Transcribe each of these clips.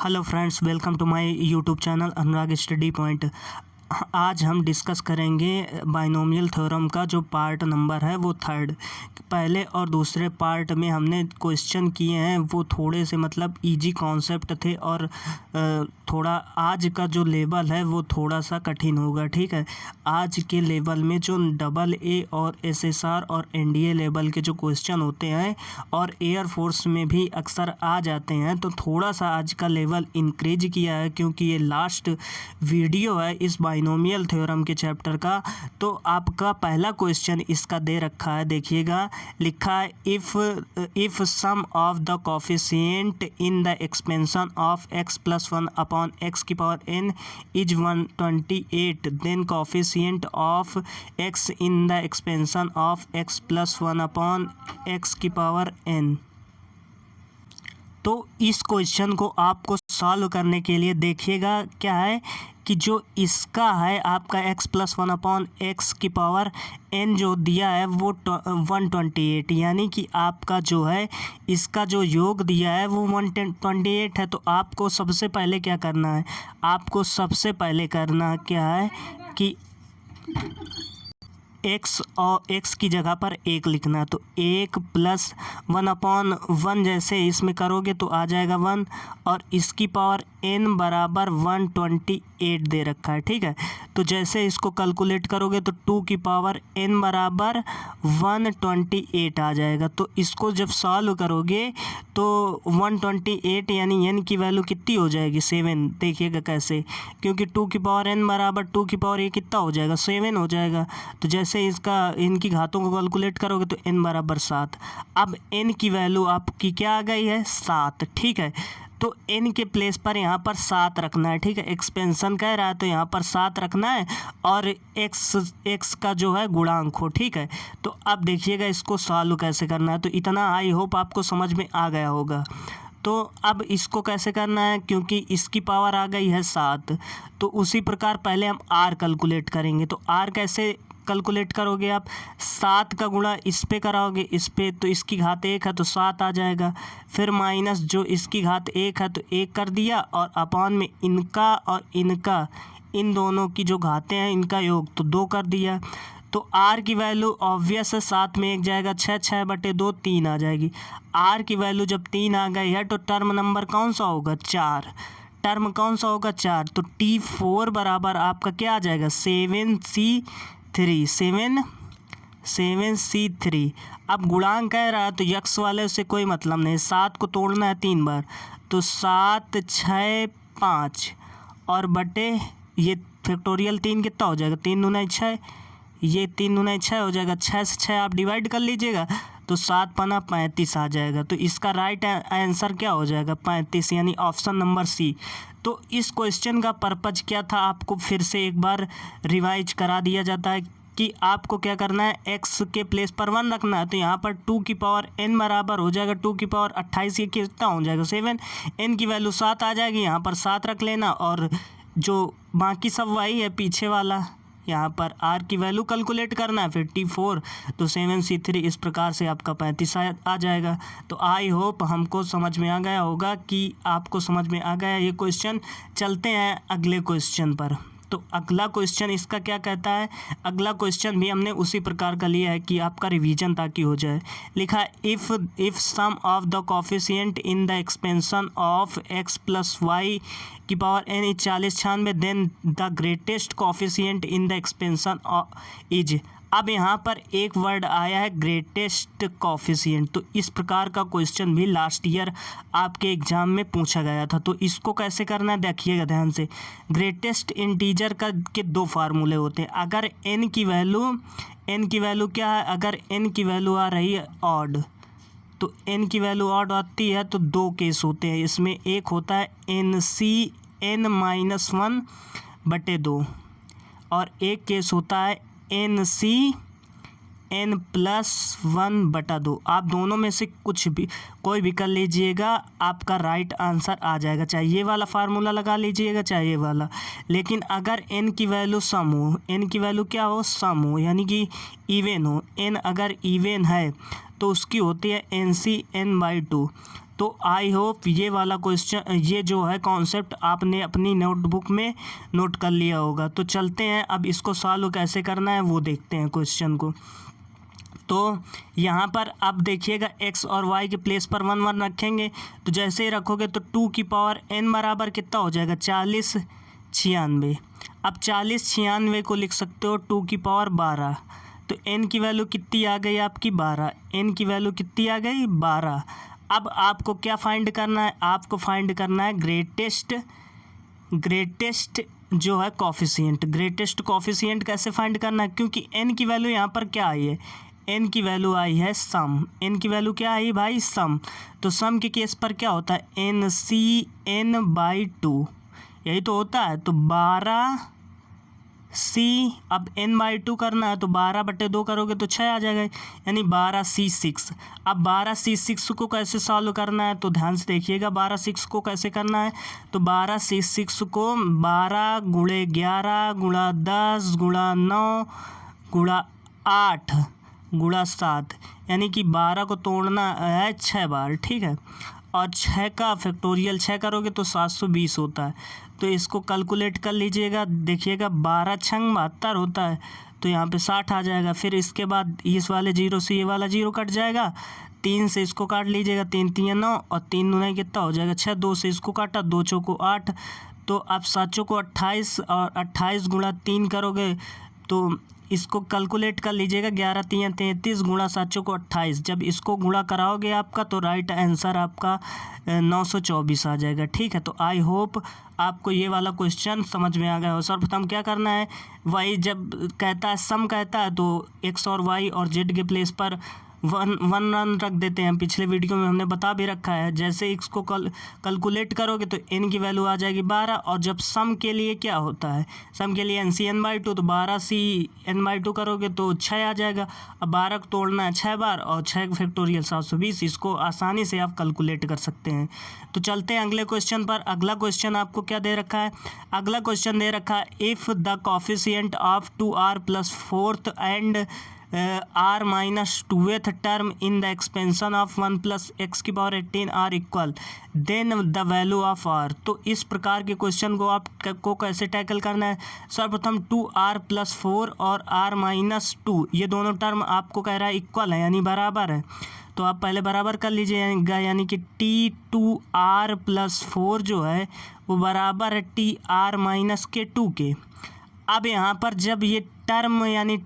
Hello friends, welcome to my YouTube channel Anurag study point. आज हम discuss करेंगे binomial theorem का जो पार्ट नंबर है वो थर्ड। पहले और दूसरे पार्ट में हमने क्वेश्चन किए हैं वो थोड़े से मतलब इजी कॉन्सेप्ट थे और थोड़ा आज का जो लेवल है वो थोड़ा सा कठिन होगा। ठीक है, आज के लेवल में जो डबल ए और एसएसआर और एनडीए लेवल के जो क्वेश्चन होते हैं और एयरफोर्स में भी अक्सर आ जाते हैं, तो थोड़ा सा आज का लेवल इंक्रीज किया है क्योंकि ये लास्ट वीडियो है इस बाइनोमियल थ्योरम के चैप्टर का। तो आपका पहला क्वेश्चन इसका दे रखा है, देखिएगा, लिखा है if sum of the coefficient in the expansion of x plus 1 upon x की power n is 128, then coefficient of x in the expansion of x plus 1 upon x की पावर n। तो इस क्वेश्चन को आपको solve करने के लिए देखिएगा क्या है कि जो इसका है आपका x प्लस 1 अपॉन एक्स की पावर n जो दिया है वो 128, यानी कि आपका जो है इसका जो योग दिया है वो 128 है। तो आपको सबसे पहले क्या करना है, आपको सबसे पहले करना क्या है कि x और x की जगह पर 1 लिखना है। तो 1 प्लस 1 अपॉन 1 जैसे इसमें करोगे तो आ जाएगा 1 और इसकी पावर n बराबर 128 दे रखा है। ठीक है, तो जैसे इसको कैलकुलेट करोगे तो 2 की पावर n बराबर 128 आ जाएगा। तो इसको जब सॉल्व करोगे तो 128 यानी n की वैल्यू कितनी हो जाएगी 7। देखिएगा कैसे, क्योंकि 2 की पावर n बराबर 2 की पावर ये कितना हो जाएगा 7 हो जाएगा। तो जैसे इसका इनकी घातों को कैलकुलेट करोगे तो n बराबर 7। अब n की वैल्यू आपकी क्या आ गई है 7। ठीक है, तो n के प्लेस पर यहाँ पर 7 रखना है। ठीक है, एक्सपेंशन कह रहा है तो यहाँ पर 7 रखना है और x का जो है गुणांक हो। ठीक है, तो अब देखिएगा इसको सॉल्व कैसे करना है। तो इतना आई होप आपको समझ में आ गया होगा। तो अब इसको कैसे करना है, क्योंकि इसकी पावर आ गई है 7, तो उसी प्रकार पहले हम r कैलकुलेट करेंगे। तो r कैसे कैलकुलेट करोगे आप, 7 का गुणा इस पे कराओगे इस पे, तो इसकी घात 1 है तो 7 आ जाएगा। फिर माइनस जो इसकी घात 1 है तो 1 कर दिया और अपॉन में इनका और इनका, इन दोनों की जो घातें हैं इनका योग तो 2 कर दिया। तो r की वैल्यू ऑब्वियस है 7 में 1 जाएगा 6, 6/2 3 आ जाएगी। r की वैल्यू जब 3 आ गई है तो टर्म नंबर कौन सा होगा 4, टर्म कौन सा होगा 4। तो T4 बराबर आपका क्या आ जाएगा 7C3। अब गुणांक कह रहा है तो यक्स वाले से कोई मतलब नहीं, 7 को तोड़ना है 3 बार, तो 7 6 5 और बटे ये फैक्टोरियल 3 कितना हो जाएगा 3 दूना 6, ये 3 दूना 6 हो जाएगा। 6 से 6 आप डिवाइड कर लीजिएगा तो 7 पना 35 आ जाएगा। तो इसका राइट आंसर क्या हो जाएगा 35, यानी ऑप्शन नंबर सी। तो इस क्वेश्चन का पर्पज क्या था आपको फिर से एक बार रिवाइज करा दिया जाता है कि आपको क्या करना है, x के प्लेस पर 1 रखना है। तो यहाँ पर 2 की पावर n बराबर हो जाएगा 2 की पावर 28, ये कितना हो जाएगा 7, n की वैल्यू 7 आ जाएगी, यहाँ पर 7 रख लेना और जो बाकी सब वही है पीछे वाला, यहाँ पर r की वैल्यू कैलकुलेट करना है। फिर T4 तो 7C3, इस प्रकार से आपका 35 आ जाएगा। तो आई होप हमको समझ में आ गया होगा कि आपको समझ में आ गया ये क्वेश्चन। चलते हैं अगले क्वेश्चन पर। तो अगला क्वेश्चन इसका क्या कहता है, अगला क्वेश्चन भी हमने उसी प्रकार का लिया है कि आपका रिवीजन ताकि हो जाए। लिखा है if sum of the coefficient in the expansion of x plus y की power n is 40 96, then the greatest coefficient in the expansion is. अब यहाँ पर एक वर्ड आया है ग्रेटेस्ट कोफिशिएंट, तो इस प्रकार का क्वेश्चन भी लास्ट ईयर आपके एग्जाम में पूछा गया था। तो इसको कैसे करना है देखिएगा ध्यान से। ग्रेटेस्ट इंटीजर का के 2 फार्मूले होते हैं। अगर n की वैल्यू क्या है, अगर n की वैल्यू आ रही है ऑड, तो n की वैल्यू ऑड आती है तो 2 केस होते हैं इसमें। एक होता है n-1/2 और एक केस होता है n+1/2। आप दोनों में से कोई भी कर लीजिएगा, आपका राइट आंसर आ जाएगा। चाहे ये वाला फार्मूला लगा लीजिएगा चाहे ये वाला। लेकिन अगर n की वैल्यू सम हो, n की वैल्यू क्या हो सम हो, यानी कि इवन हो, n अगर इवन है तो उसकी होती है NC n/2। तो आई होप ये वाला क्वेश्चन, ये जो है कॉन्सेप्ट आपने अपनी नोटबुक में नोट कर लिया होगा। तो चलते हैं अब इसको सॉल्व कैसे करना है वो देखते हैं क्वेश्चन को। तो यहाँ पर अब देखिएगा x और y के प्लेस पर 1 1 रखेंगे, तो जैसे ही रखोगे तो 2 की पावर n बराबर कितना हो जाएगा 40 96। अब 40 96 को लिख सकते हो 2 की पावर 12, तो n की वैल्यू कितनी आ गई आपकी 12, n की वैल्यू कितनी आ गई 12। अब आपको क्या फाइंड करना है, आपको फाइंड करना है ग्रेटेस्ट जो है कॉफिशिएंट। ग्रेटेस्ट कॉफिशिएंट कैसे फाइंड करना है, क्योंकि n की वैल्यू यहाँ पर क्या आई है, n की वैल्यू आई है सम, n की वैल्यू क्या आई भाई सम। तो सम के केस पर क्या होता है NCN/2, यही तो होता है। तो 12C, अब n/2 करना है तो 12/2 करोगे तो 6 आ जाएगा, यानी 12C6। अब 12C6 को कैसे सॉल्व करना है, तो ध्यान से देखिएगा 12C6 को कैसे करना है। तो 12C6 को 12 × 11 × 10 × 9 × 8 × 7, यानी कि 12 को तोड़ना है 6 बार, ठीक है। और 6 का फैक्टोरियल 6 करोगे तो 720 होता है। तो इसको कैलकुलेट कर लीजिएगा, देखिएगा 12 छंग 72 होता है, तो यहाँ पे 60 आ जाएगा। फिर इसके बाद इस वाले 0 से ये वाला 0 कट जाएगा, 3 से इसको काट लीजिएगा, 3 3 9 और 3 9 कितना हो जाएगा 6, 2 से इसको काटा, 2 चौको 8, तो अब 7 चौको 28 और 28 × 3 करोगे तो इसको कैलकुलेट कर लीजिएगा, 11 3 33 × 7 चौको 28। जब इसको गुणा कराओगे आपका तो राइट आंसर आपका 924 आ जाएगा, ठीक है। तो आई होप आपको ये वाला क्वेश्चन समझ में आ गया हो। सर्वप्रथम क्या करना है, वाई जब कहता है सम कहता है तो x और y और z के प्लेस पर 1 रख देते हैं। पिछले वीडियो में हमने बता भी रखा है, जैसे x को कैलकुलेट करोगे तो n की वैल्यू आ जाएगी 12, और जब सम के लिए क्या होता है, सम के लिए NCN/2, तो 12CN/2 करोगे तो 6 आ जाएगा। अब 12 को तोड़ना है 6 बार और 6 फैक्टोरियल 720, इसको आसानी से आप कैलकुलेट कर सकते हैं। तो चलते हैं अगले क्वेश्चन पर। अगला क्वेश्चन आपको क्या दे रखा है, अगला क्वेश्चन दे रखा है if the coefficient of 2r + 4th and r - 2th term in the expansion of 1 + x⁻18 are equal, then the value of r। तो इस प्रकार के क्वेश्चन को आपको कैसे टैकल करना है। सर्वप्रथम 2r + 4 और r - 2 ये दोनों टर्म आपको कह रहा है इक्वल है, यानी बराबर है। तो आप पहले बराबर कर लीजिएगा, यानी कि T2r + 4 जो है वो बराबर है TR - के 2 के। अब यहाँ पर जब ये टर्म यानी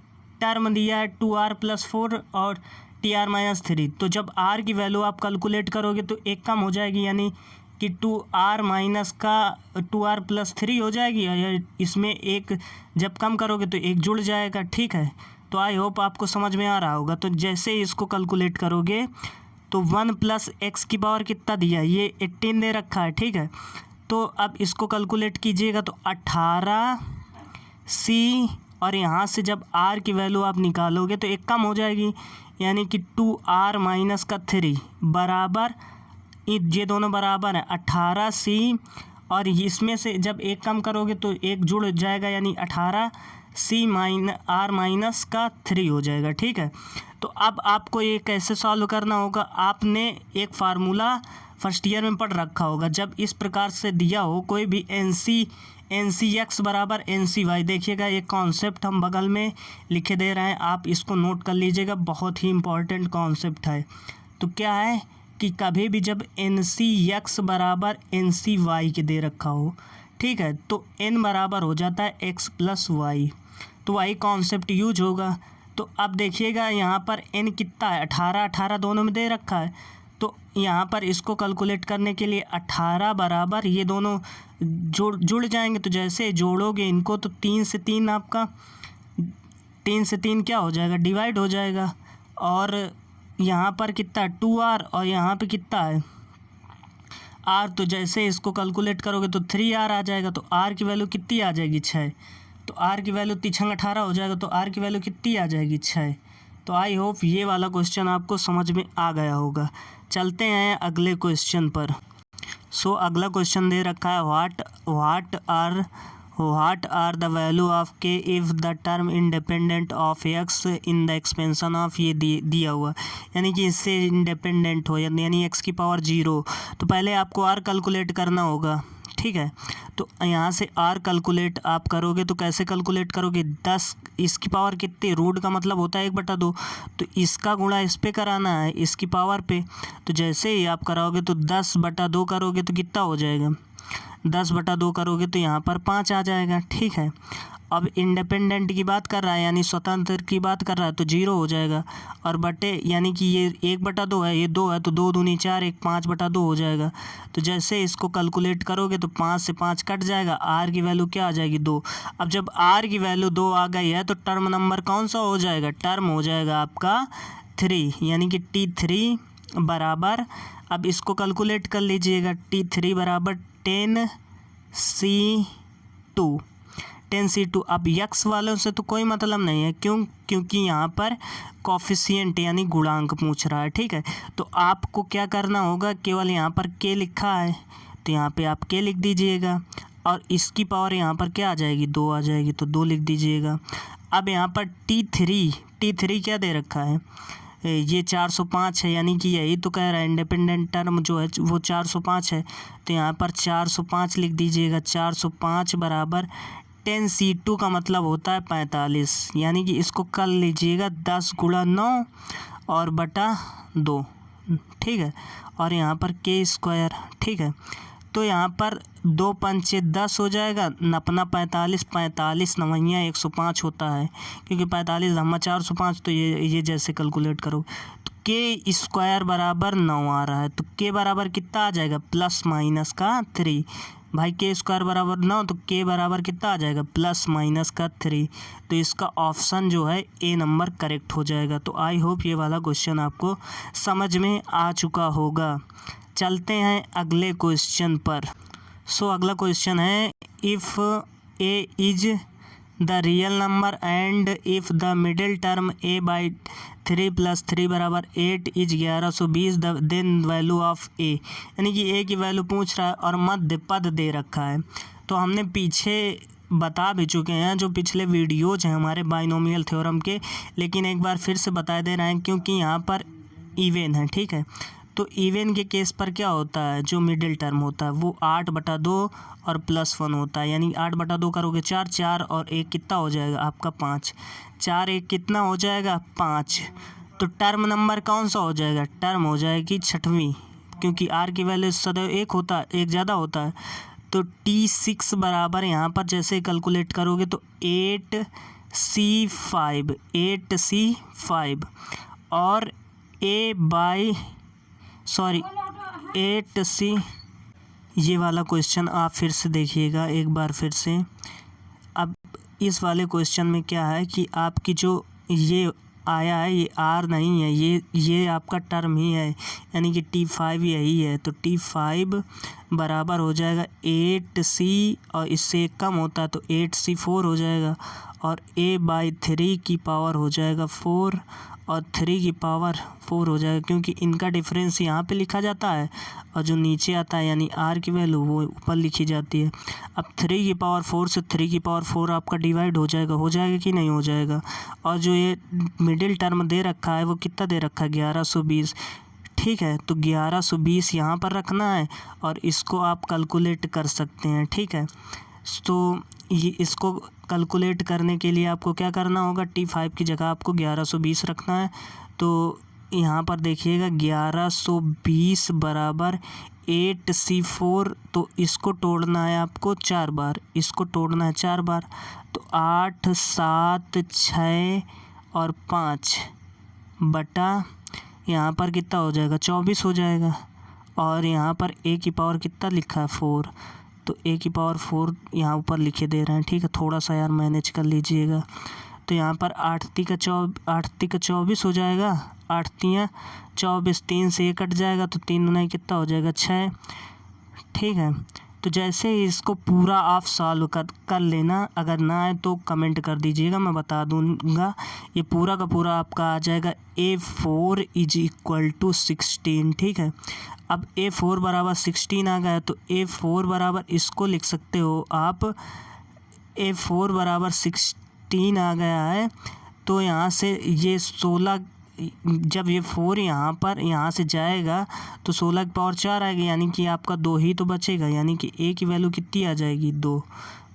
टर्म दिया है 2r + 4 और TR - 3, तो जब r की वैल्यू आप कैलकुलेट करोगे तो एक कम हो जाएगी, यानी कि 2r + 3 हो जाएगी, और इसमें एक जब कम करोगे तो एक जुड़ जाएगा, ठीक है। तो आई होप आपको समझ में आ रहा होगा। तो जैसे इसको कैलकुलेट करोगे तो 1 + x की पावर कितना दिया है, ये 18 दे रखा है, ठीक है। तो अब इसको कैलकुलेट कीजिएगा तो 18C, और यहाँ से जब r की वैल्यू आप निकालोगे तो एक कम हो जाएगी, यानी कि 2r - 3 बराबर, ये दोनों बराबर हैं 18C, और इसमें से जब एक कम करोगे तो एक जुड़ जाएगा, यानी 18C - r - 3 हो जाएगा, ठीक है। तो अब आपको ये कैसे सॉल्व करना होगा, आपने एक फार्मूला फर्स्ट ईयर में पढ़ रखा होगा। जब इस प्रकार से दिया हो कोई भी NCX = NCY, देखिएगा ये कॉन्सेप्ट हम बगल में लिखे दे रहे हैं, आप इसको नोट कर लीजिएगा, बहुत ही इम्पॉर्टेंट कॉन्सेप्ट है। तो क्या है कि कभी भी जब NCX = NCY के दे रखा हो, ठीक है, तो n बराबर हो जाता है x + y, तो वही कॉन्सेप्ट यूज होगा। तो अब देखिएगा यहाँ पर n कितना है, 18 दोनों में दे रखा है, तो यहाँ पर इसको कैलकुलेट करने के लिए 18 बराबर ये दोनों जुड़ जाएंगे। तो जैसे जोड़ोगे इनको तो 3 से 3 आपका 3 से 3 क्या हो जाएगा, डिवाइड हो जाएगा, और यहाँ पर कितना है 2r, और यहाँ पे कितना है r, तो जैसे इसको कैलकुलेट करोगे तो 3r आ जाएगा। तो r की वैल्यू कितनी आ जाएगी 6, तो r की वैल्यू 3 × 18 हो जाएगा, तो r की वैल्यू कितनी आ जाएगी 6। तो आई होप ये वाला क्वेश्चन आपको समझ में आ गया होगा। चलते हैं अगले क्वेश्चन पर। अगला क्वेश्चन दे रखा है what are the value of k if the term independent of x in the expansion of, ये दिया हुआ यानी कि इससे इंडिपेंडेंट हो यानी एक्स की पावर 0। तो पहले आपको आर कैलकुलेट करना होगा, ठीक है। तो यहाँ से आर कैलकुलेट आप करोगे तो कैसे कैलकुलेट करोगे, 10 इसकी पावर कितनी, रूट का मतलब होता है 1/2, तो इसका गुणा इस पे कराना है इसकी पावर पे। तो जैसे ही आप कराओगे तो 10/2 करोगे तो कितना हो जाएगा, 10/2 करोगे तो यहाँ पर 5 आ जाएगा, ठीक है। अब इंडिपेंडेंट की बात कर रहा है यानी स्वतंत्र की बात कर रहा है तो 0 हो जाएगा, और बटे यानी कि ये 1/2 है, ये 2 है तो 2 दूनी 4, 1 5/2 हो जाएगा। तो जैसे इसको कैलकुलेट करोगे तो 5 से 5 कट जाएगा, आर की वैल्यू क्या आ जाएगी 2। अब जब आर की वैल्यू 2 आ गई है तो टर्म नंबर कौन सा हो जाएगा, टर्म हो जाएगा आपका 3 यानी कि T3 बराबर, अब इसको कैलकुलेट कर लीजिएगा, T3 बराबर 10C2 10C2। अब यक्स वालों से तो कोई मतलब नहीं है, क्योंकि यहाँ पर कॉफिशिएंट यानी गुणांक पूछ रहा है, ठीक है। तो आपको क्या करना होगा, केवल यहाँ पर के लिखा है तो यहाँ पे आप के लिख दीजिएगा, और इसकी पावर यहाँ पर क्या आ जाएगी 2 आ जाएगी, तो 2 लिख दीजिएगा। अब यहाँ पर T3 क्या दे रखा है, ये 405 है, यानी कि यही तो कह रहा है इंडिपेंडेंट टर्म जो है वो 405 है, तो यहाँ पर 405 लिख दीजिएगा। 405 बराबर 10C2 का मतलब होता है 45, यानी कि इसको कर लीजिएगा 10 × 9 और बटा 2, ठीक है, और यहाँ पर k², ठीक है। तो यहाँ पर 2 पंचे 10 हो जाएगा, नपना 45, 45 नवैया 105 होता है, क्योंकि 45 धम्मा 405, तो ये जैसे कैलकुलेट करो तो k² बराबर 9 आ रहा है, तो k बराबर कितना आ जाएगा, ±3 भाई, k² बराबर 9 तो k बराबर कितना आ जाएगा, ±3। तो इसका ऑप्शन जो है ए नंबर करेक्ट हो जाएगा। तो आई होप ये वाला क्वेश्चन आपको समझ में आ चुका होगा। चलते हैं अगले क्वेश्चन पर। अगला क्वेश्चन है, if A is the real number and if the middle term a/3 + 3 बराबर 8 इज 1120 देन वैल्यू ऑफ ए, यानी कि ए की वैल्यू पूछ रहा है और मध्य पद दे रखा है। तो हमने पीछे बता भी चुके हैं, जो पिछले वीडियोज हैं हमारे बाइनोमियल थ्योरम के, लेकिन एक बार फिर से बता दे रहे हैं क्योंकि यहाँ पर इवन है, ठीक है। तो इवन के केस पर क्या होता है, जो मिडिल टर्म होता है वो 8/2 और +1 होता है, यानी 8/2 करोगे 4, 4 और 1 कितना हो जाएगा आपका 5, 4 1 कितना हो जाएगा 5। तो टर्म नंबर कौन सा हो जाएगा, टर्म हो जाएगी 6वीं, क्योंकि आर की वैल्यू सदैव 1 होता है, 1 ज़्यादा होता है। तो T6 बराबर यहाँ पर जैसे कैलकुलेट करोगे तो 8C5 और 8C, ये वाला क्वेश्चन आप फिर से देखिएगा एक बार फिर से। अब इस वाले क्वेश्चन में क्या है कि आपकी जो ये आया है ये आर नहीं है, ये आपका टर्म ही है, यानी कि T5 यही है। तो T5 बराबर हो जाएगा 8C और इससे एक कम होता है तो 8C4 हो जाएगा, और a/3 की पावर हो जाएगा 4 और 3 की पावर 4 हो जाएगा, क्योंकि इनका डिफरेंस यहाँ पे लिखा जाता है और जो नीचे आता है यानी आर की वैल्यू वो ऊपर लिखी जाती है। अब 3 की पावर 4 से 3 की पावर 4 आपका डिवाइड हो जाएगा कि नहीं हो जाएगा। और जो ये मिडिल टर्म दे रखा है वो कितना दे रखा है 1120, ठीक है। तो 1120 यहाँ पर रखना है और इसको आप कैलकुलेट कर सकते हैं, ठीक है। तो ये इसको कैलकुलेट करने के लिए आपको क्या करना होगा, T5 की जगह आपको 1120 रखना है। तो यहाँ पर देखिएगा 1120 बराबर 8C4, तो इसको तोड़ना है आपको 4 बार, इसको तोड़ना है 4 बार, तो 8 7 6 और 5 बटा यहाँ पर कितना हो जाएगा 24 हो जाएगा, और यहाँ पर a की पावर कितना लिखा है 4, तो a की पावर 4 यहाँ ऊपर लिखे दे रहे हैं, ठीक है। थोड़ा सा यार मैनेज कर लीजिएगा। तो यहाँ पर 8 का 24 हो जाएगा, 8 × 24, 3 से 1 कट जाएगा तो 3 × 9 कितना हो जाएगा 6, ठीक है। तो जैसे ही इसको पूरा आप सॉल्व कर लेना, अगर ना आए तो कमेंट कर दीजिएगा, मैं बता दूंगा। ये पूरा का पूरा आपका आ जाएगा A4 = 16, ठीक है। अब A4 बराबर 16 आ गया, तो A4 बराबर इसको लिख सकते हो आप A4 बराबर 16 आ गया है। तो यहाँ से ये 16, जब ये 4 यहाँ से जाएगा तो 16 की पावर 4 आएगी, यानी कि आपका 2 ही तो बचेगा, यानी कि ए की वैल्यू कितनी आ जाएगी 2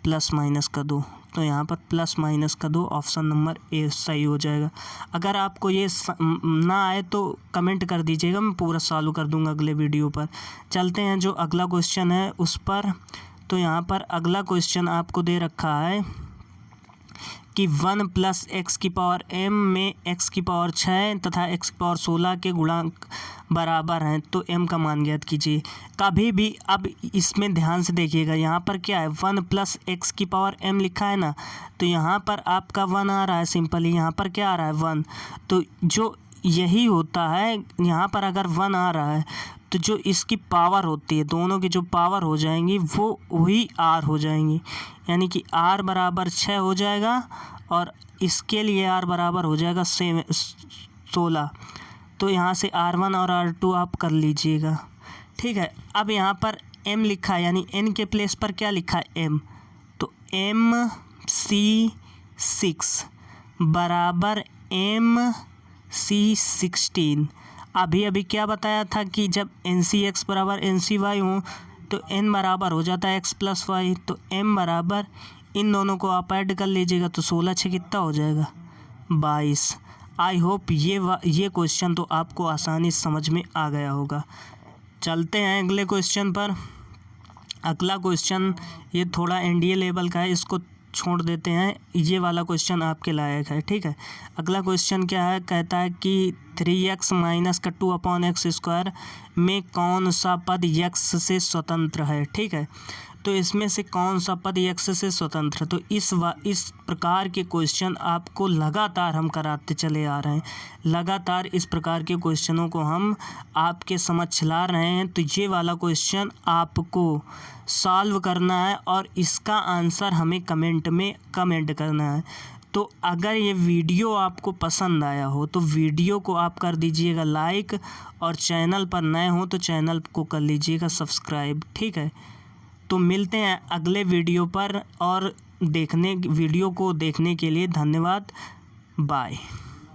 प्लस माइनस का 2। तो यहाँ पर प्लस माइनस का 2, ऑप्शन नंबर ए सही हो जाएगा। अगर आपको ये ना आए तो कमेंट कर दीजिएगा, मैं पूरा सॉल्व कर दूंगा अगले वीडियो पर। चलते हैं जो अगला क्वेश्चन है उस पर। तो यहाँ पर अगला क्वेश्चन आपको दे रखा है कि 1 प्लस एक्स की पावर m में x की पावर 6 तथा x की पावर 16 के गुणांक बराबर हैं, तो m का मान ज्ञात कीजिए। कभी भी अब इसमें ध्यान से देखिएगा, यहाँ पर क्या है 1 प्लस एक्स की पावर m लिखा है ना, तो यहाँ पर आपका 1 आ रहा है सिंपली, यहाँ पर क्या आ रहा है 1। तो जो यही होता है, यहाँ पर अगर 1 आ रहा है तो जो इसकी पावर होती है, दोनों की जो पावर हो जाएंगी वो वही r हो जाएंगी, यानी कि r बराबर 6 हो जाएगा और इसके लिए r बराबर हो जाएगा 16। तो यहाँ से r1 और r2 आप कर लीजिएगा, ठीक है। अब यहाँ पर m लिखा है, यानी n के प्लेस पर क्या लिखा है m, तो MC6 बराबर MC16। अभी क्या बताया था कि जब NCX बराबर NCY हो तो n बराबर हो जाता है x प्लस वाई। तो m बराबर इन दोनों को आप ऐड कर लीजिएगा, तो 16 6 कितना हो जाएगा 22। आई होप ये क्वेश्चन तो आपको आसानी से समझ में आ गया होगा। चलते हैं अगले क्वेश्चन पर। अगला क्वेश्चन ये थोड़ा NDA लेवल का है, इसको छोड़ देते हैं, ये वाला क्वेश्चन आपके लायक है, ठीक है। अगला क्वेश्चन क्या है, कहता है कि 3x माइनस का 2/x² में कौन सा पद x से स्वतंत्र है, ठीक है। तो इसमें से कौन सा पद x से स्वतंत्र, तो इस प्रकार के क्वेश्चन आपको लगातार हम कराते चले आ रहे हैं, लगातार इस प्रकार के क्वेश्चनों को हम आपके समक्ष ला रहे हैं। तो ये वाला क्वेश्चन आपको सॉल्व करना है और इसका आंसर हमें कमेंट में कमेंट करना है। तो अगर ये वीडियो आपको पसंद आया हो तो वीडियो को आप कर दीजिएगा लाइक, और चैनल पर नए हो तो चैनल को कर लीजिएगा सब्सक्राइब, ठीक है। तो मिलते हैं अगले वीडियो पर, और वीडियो को देखने के लिए धन्यवाद, बाय।